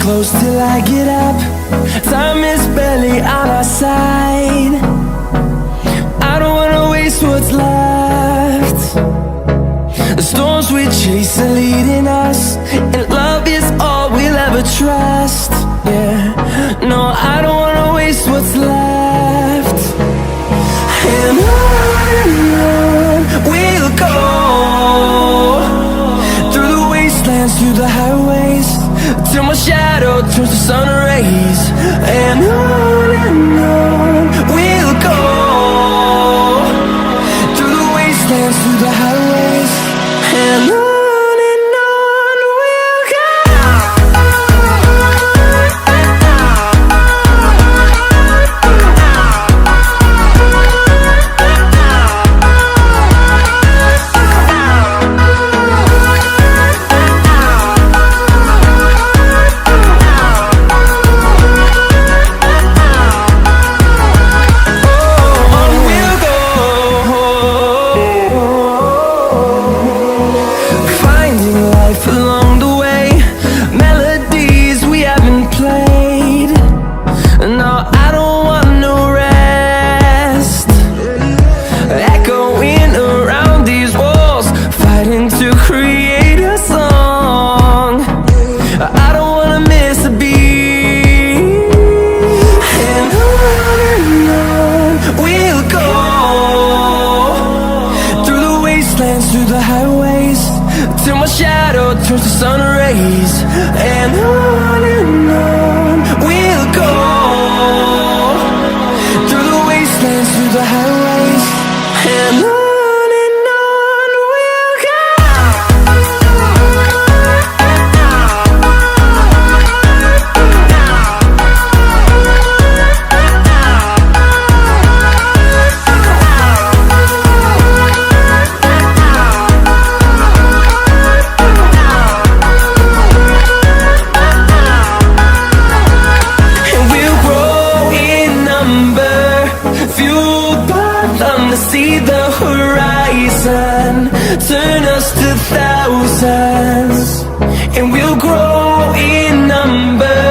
close till I get up. Time is barely on our side. I don't wanna waste what's left. The storms we chase are leading us, and love is all we'll ever trust. Yeah, no, I don't wanna waste what's left. And on we'll go, through the wastelands, through the highways, till my shadow turns to sun rays. And on we'll go, through the wastelands, through the highways, and on. Through the highways, till my shadow turns to sun rays. And on we'll go, through the wastelands, through the highways, and on. See the horizon turn us to thousands, and we'll grow in number,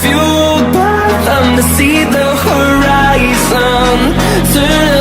fueled by them to see the horizon turn us